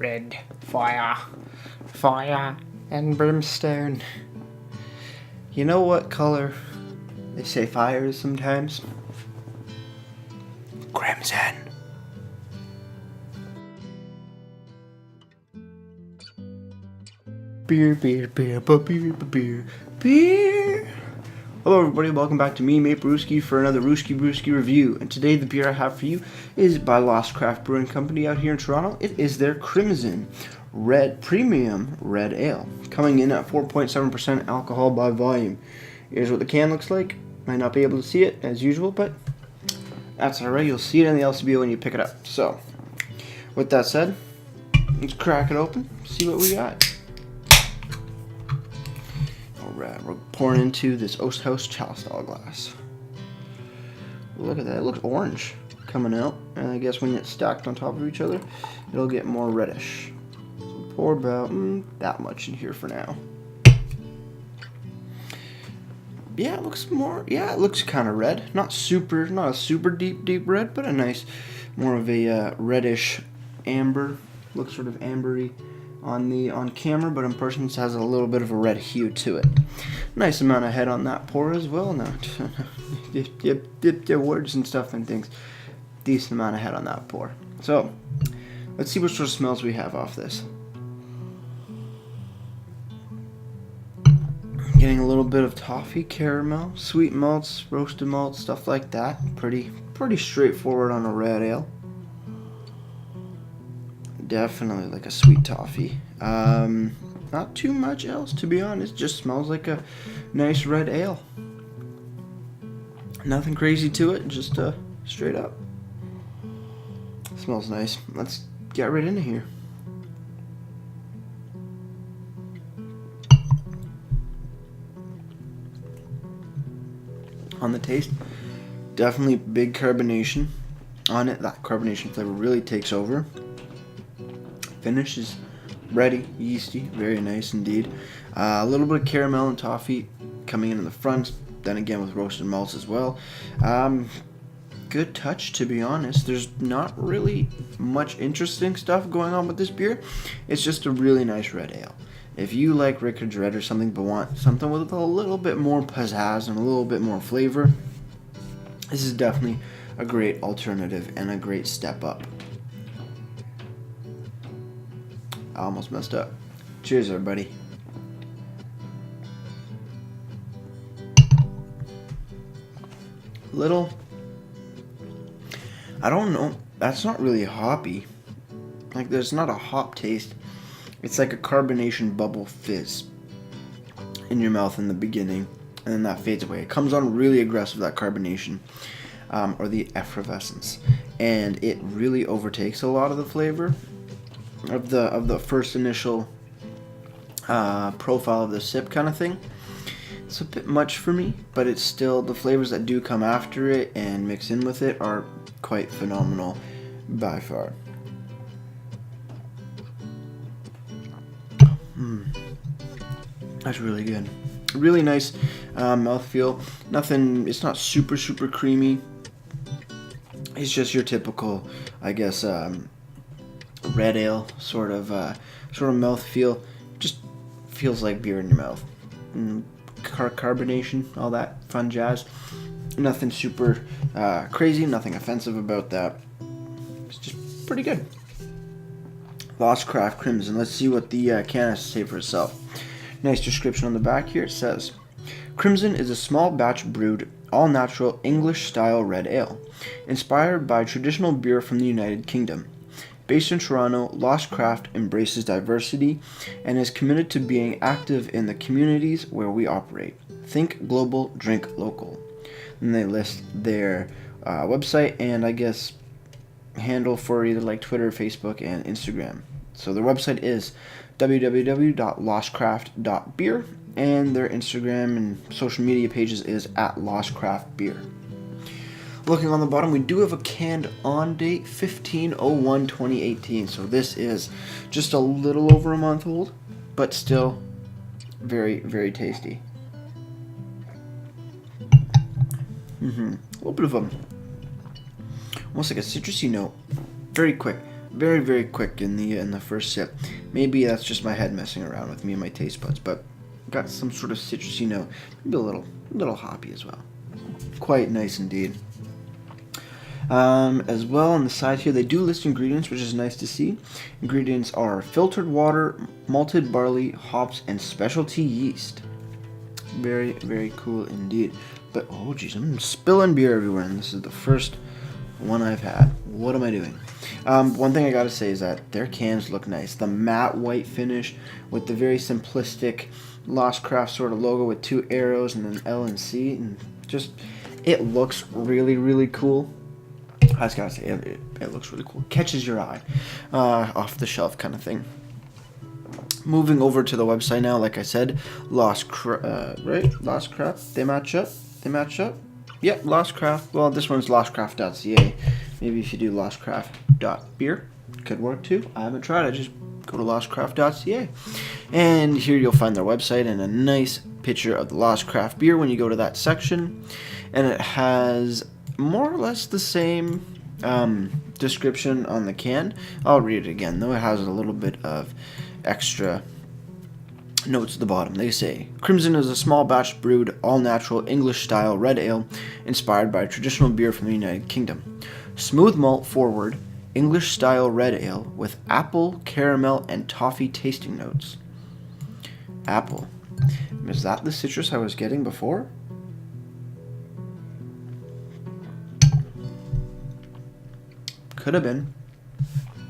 red fire, fire and brimstone. You know what color they say fire is sometimes? Crimson. Beer, beer, beer, beer, beer, beer. Hello everybody, welcome back to me, Mate Brewski, for another Rooski Brewski review. And today the beer I have for you is by Lost Craft Brewing Company out here in Toronto. It is their Crimzen Premium Red Ale, coming in at 4.7% alcohol by volume. Here's what the can looks like. Might not be able to see it as usual, but that's alright. You'll see it in the LCBO when you pick it up. So, with that said, let's crack it open, see what we got. Alright, we're pouring into this Osthaus chalice style glass. Look at that, it looks orange coming out, and I guess when it's stacked on top of each other, it'll get more reddish. So pour about that much in here for now. Yeah, it looks kind of red. Not a super deep red, but a nice, more of a reddish amber. Looks sort of ambery on camera, but in person it has a little bit of a red hue to it. Nice amount of head on that pour as well. Now, words and stuff and things. Decent amount of head on that pour. So, let's see what sort of smells we have off this. Getting a little bit of toffee, caramel, sweet malts, roasted malts, stuff like that. Pretty straightforward on a red ale. Definitely like a sweet toffee. Not too much else, to be honest. Just smells like a nice red ale. Nothing crazy to it, just straight up. Smells nice. Let's get right into here. On the taste, definitely big carbonation on it. That carbonation flavor really takes over. Finish is bready, yeasty, very nice indeed. A little bit of caramel and toffee coming in the front, then again with roasted malts as well. Good touch, to be honest. There's not really much interesting stuff going on with this beer. It's just a really nice red ale. If you like Rickard's Red or something, but want something with a little bit more pizzazz and a little bit more flavor, this is definitely a great alternative and a great step up. I almost messed up. Cheers, everybody. I don't know, that's not really hoppy. Like, there's not a hop taste. It's like a carbonation bubble fizz in your mouth in the beginning, and then that fades away. It comes on really aggressive, that carbonation, or the effervescence, and it really overtakes a lot of the flavor of the first initial profile of the sip kind of thing. It's a bit much for me, but it's still, the flavors that do come after it and mix in with it are quite phenomenal by far. That's really good. Really nice mouthfeel. Nothing, it's not super creamy. It's just your typical, I guess, red ale sort of mouthfeel. Just feels like beer in your mouth. Carbonation, all that fun jazz. Nothing super crazy, nothing offensive about that. It's just pretty good. Lost Craft Crimzen. Let's see what the can has to say for itself. Nice description on the back here. It says, Crimzen is a small batch brewed, all-natural English-style red ale, inspired by traditional beer from the United Kingdom. Based in Toronto, Lost Craft embraces diversity and is committed to being active in the communities where we operate. Think global, drink local. And they list their website and, I guess, handle for either like Twitter, Facebook, and Instagram. So their website is www.lostcraft.beer, and their Instagram and social media pages is @lostcraftbeer. Looking on the bottom, we do have a canned on date 15/01/2018, so this is just a little over a month old, but still very tasty. A little bit of almost like a citrusy note. Very quick. very, very quick in the first sip. Maybe that's just my head messing around with me and my taste buds, but got some sort of citrusy note, maybe a little hoppy as well. Quite nice indeed. As well on the side here, they do list ingredients, which is nice to see. Ingredients are filtered water, malted barley, hops, and specialty yeast. Very, very cool indeed. But, oh geez, I'm spilling beer everywhere, and this is the first one I've had. What am I doing? One thing I gotta say is that their cans look nice. The matte white finish with the very simplistic Lost Craft sort of logo with 2 arrows and an L and C, and just, it looks really, really cool. I just gotta say, it looks really cool. Catches your eye, off the shelf kind of thing. Moving over to the website now, like I said, Lost Craft, they match up. Yep, Lost Craft. Well, this one's lostcraft.ca. Maybe if you do lostcraft.beer, could work too. I haven't tried it. Just go to lostcraft.ca. And here you'll find their website and a nice picture of the Lost Craft beer when you go to that section. And it has more or less the same description on the can. I'll read it again, though. It has a little bit of extra notes at the bottom. They say, Crimzen is a small batch brewed, all-natural, English-style red ale inspired by traditional beer from the United Kingdom. Smooth malt forward, English-style red ale with apple, caramel, and toffee tasting notes. Apple. Is that the citrus I was getting before? Could have been.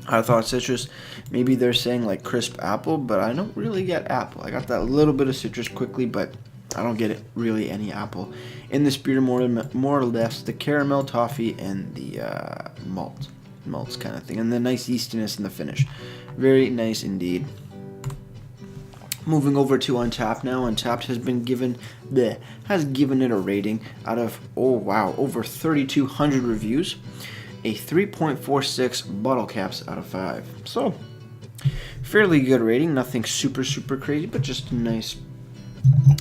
I thought citrus, maybe they're saying like crisp apple, but I don't really get apple. I got that little bit of citrus quickly, but I don't get it really any apple. In this beer, more or less, the caramel, toffee, and the malts kind of thing, and the nice yeastiness in the finish. Very nice indeed. Moving over to Untappd now. Untappd has given it a rating out of, oh wow, over 3,200 reviews. A 3.46 bottle caps out of 5. So, fairly good rating. Nothing super, super crazy, but just a nice,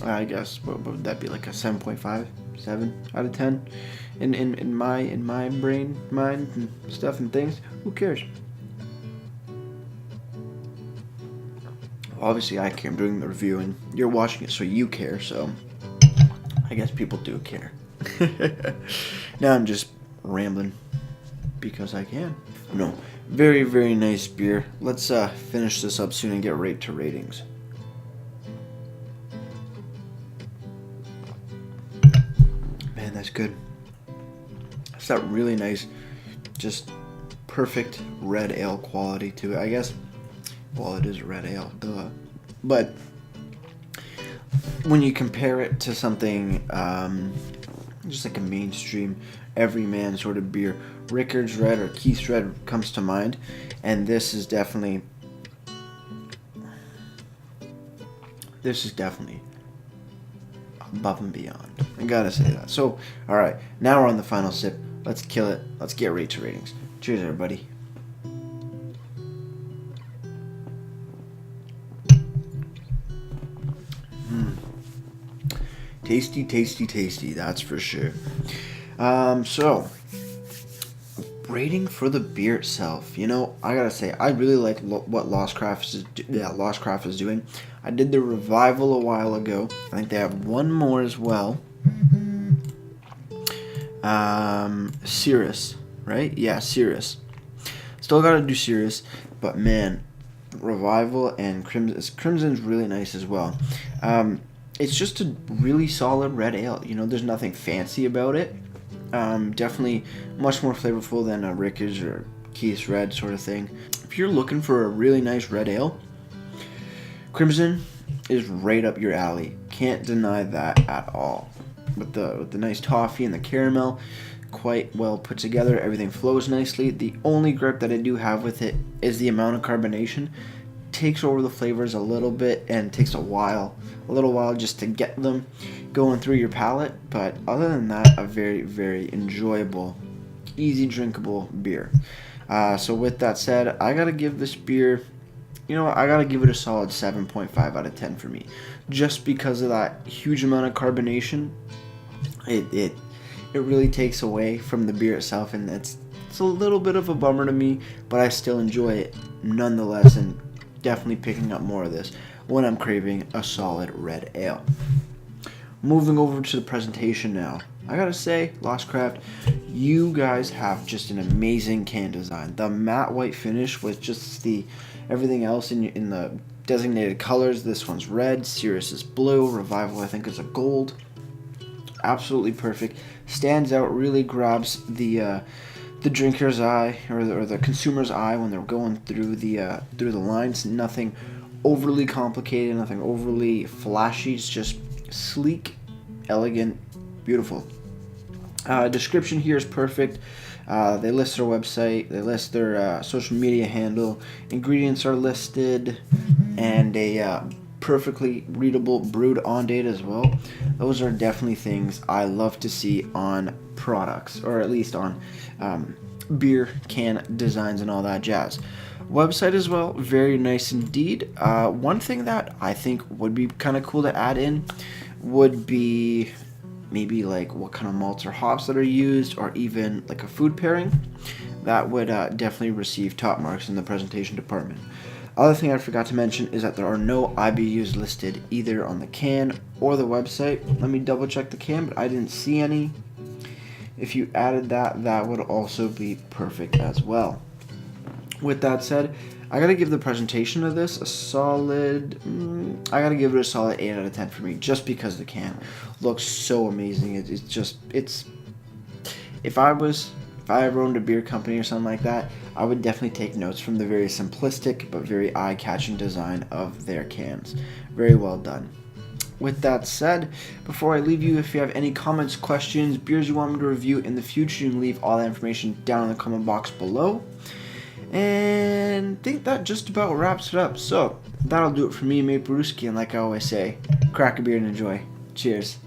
I guess, what would that be, like a 7.5, 7 out of 10? In my brain, mind, and stuff and things. Who cares? Obviously, I care. I'm doing the review, and you're watching it, so you care, so I guess people do care. Now I'm just rambling. Because I can. No, very, very nice beer. Let's finish this up soon and get right to ratings. Man, that's good. It's that really nice, just perfect red ale quality to it, I guess. Well, it is a red ale, duh. But when you compare it to something just like a mainstream everyman sort of beer, Rickard's Red or Kieths Red comes to mind, and this is definitely above and beyond. I gotta say that. So, all right, now we're on the final sip. Let's kill it. Let's get right to ratings. Cheers, everybody. Tasty, tasty, tasty. That's for sure. So, rating for the beer itself. You know, I gotta say, I really like what Lost Craft is doing. I did the revival a while ago. I think they have one more as well. Cirrus, right? Yeah, Cirrus. Still gotta do Cirrus, but man, revival and Crimson's really nice as well. It's just a really solid red ale. You know, there's nothing fancy about it. Definitely much more flavorful than a Rickard's or Kieths Red sort of thing. If you're looking for a really nice red ale, Crimzen is right up your alley. Can't deny that at all. With the nice toffee and the caramel, quite well put together. Everything flows nicely. The only gripe that I do have with it is the amount of carbonation. Takes over the flavors a little bit and takes a little while just to get them going through your palate. But other than that, a very, very enjoyable, easy drinkable beer. So with that said, I gotta give this beer, you know what, I gotta give it a solid 7.5 out of 10 for me. Just because of that huge amount of carbonation, it really takes away from the beer itself, and it's It's a little bit of a bummer to me, but I still enjoy it nonetheless, and definitely picking up more of this when I'm craving a solid red ale. Moving over to the presentation now. I gotta say, Lost Craft, you guys have just an amazing can design. The matte white finish with just the everything else in the designated colors. This one's red, Sirius is blue, Revival I think is a gold. Absolutely perfect. Stands out, really grabs the drinker's eye or the consumer's eye when they're going through the lines. Nothing overly complicated, nothing overly flashy. It's just sleek, elegant, beautiful. Description here is perfect. They list their website, they list their social media handle, ingredients are listed, and a perfectly readable brewed on date as well. Those are definitely things I love to see on products, or at least on beer can designs and all that jazz. Website as well, very nice indeed. One thing that I think would be kind of cool to add in would be maybe like what kind of malts or hops that are used, or even like a food pairing. That would definitely receive top marks in the presentation department. Other thing I forgot to mention is that there are no IBUs listed either on the can or the website. Let me double check the can, but I didn't see any. If you added that, that would also be perfect as well. With that said, I gotta give the presentation of this a solid, I gotta give it a solid 8 out of 10 for me, just because the can looks so amazing. If I ever owned a beer company or something like that, I would definitely take notes from the very simplistic but very eye-catching design of their cans. Very well done. With that said, before I leave you, if you have any comments, questions, beers you want me to review in the future, you can leave all that information down in the comment box below. And I think that just about wraps it up. So that'll do it for me, mate Brewski, and like I always say, crack a beer and enjoy. Cheers.